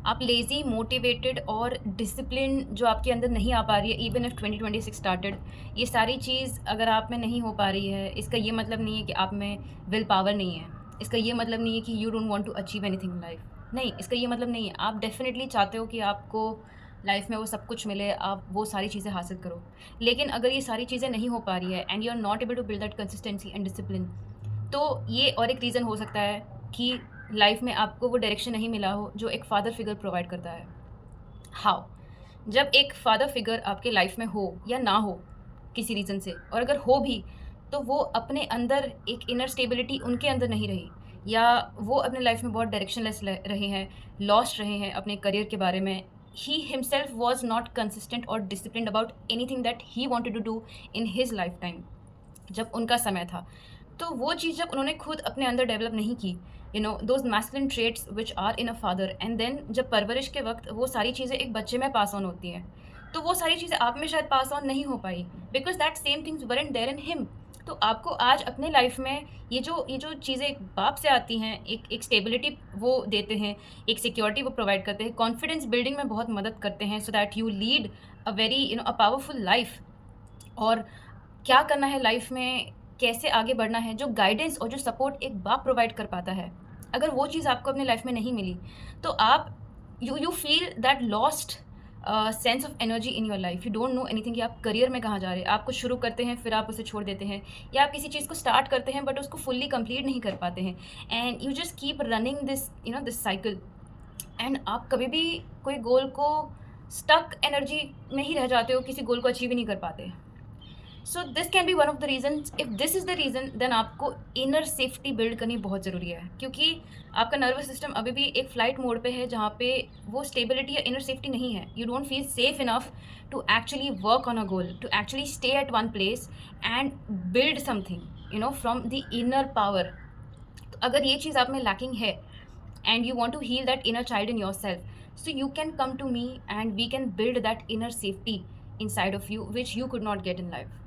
आप lazy, motivated और discipline जो आपके अंदर नहीं आ पा रही है, इवन इफ 2026 स्टार्टेड, ये सारी चीज़ अगर आप में नहीं हो पा रही है, इसका ये मतलब नहीं है कि आप में विल पावर नहीं है। इसका ये मतलब नहीं है कि you don't want to achieve anything in life. नहीं, इसका ये मतलब नहीं है। आप डेफ़िनेटली चाहते हो कि आपको लाइफ में वो सब कुछ मिले, आप वो सारी चीज़ें हासिल करो। लेकिन अगर ये सारी चीज़ें नहीं हो पा रही है and you are not able to build that consistency and discipline, तो ये और एक रीज़न हो सकता है कि लाइफ में आपको वो डायरेक्शन नहीं मिला हो जो एक फादर फिगर प्रोवाइड करता है। हाउ? जब एक फादर फिगर आपके लाइफ में हो या ना हो किसी रीज़न से, और अगर हो भी, तो वो अपने अंदर एक इनर स्टेबिलिटी उनके अंदर नहीं रही, या वो अपने लाइफ में बहुत डायरेक्शनलेस रहे हैं, लॉस्ट रहे हैं अपने करियर के बारे में। He himself was not consistent और discipline about anything that he wanted to do in his life time, जब उनका समय था। तो वो चीज़ जब उन्होंने खुद अपने अंदर डेवलप नहीं की, those masculine traits which are in a father, and then जब परवरिश के वक्त वो सारी चीज़ें एक बच्चे में पास ऑन होती हैं, तो वो सारी चीज़ें आप में शायद पास ऑन नहीं हो पाई, because that same things weren't there in him. तो आपको आज अपने लाइफ में ये जो चीज़ें एक बाप से आती हैं, एक स्टेबिलिटी वो देते हैं, एक सिक्योरिटी वो प्रोवाइड करते हैं, कॉन्फिडेंस बिल्डिंग में बहुत मदद करते हैं, so that you lead a very a powerful life. और क्या करना है लाइफ में, कैसे आगे बढ़ना है, जो गाइडेंस और जो सपोर्ट एक बाप प्रोवाइड कर पाता है, अगर वो चीज़ आपको अपने लाइफ में नहीं मिली, तो आप you feel that lost sense of energy in your life. You don't know anything कि आप करियर में कहाँ जा रहे हैं। आप कुछ शुरू करते हैं, फिर आप उसे छोड़ देते हैं, या आप किसी चीज़ को स्टार्ट करते हैं बट उसको फुल्ली कंप्लीट नहीं कर पाते हैं, and you just keep running this this cycle, and आप कभी भी कोई गोल को स्टक एनर्जी में ही रह जाते हो, किसी गोल को अचीव ही नहीं कर पाते। So this can be one of the reason. If this is the reason, then आपको इनर सेफ्टी बिल्ड करनी बहुत ज़रूरी है, क्योंकि आपका नर्वस सिस्टम अभी भी एक फ्लाइट मोड पे है, जहाँ पे वो स्टेबिलिटी या इनर सेफ्टी नहीं है। You don't feel safe enough to actually work on a goal, to actually stay at one place and build something from the inner power. तो अगर ये चीज़ आप में लैकिंग है and you want to heal that inner child in yourself, so you can come to me and we can build that inner safety inside of you which you could not get in life.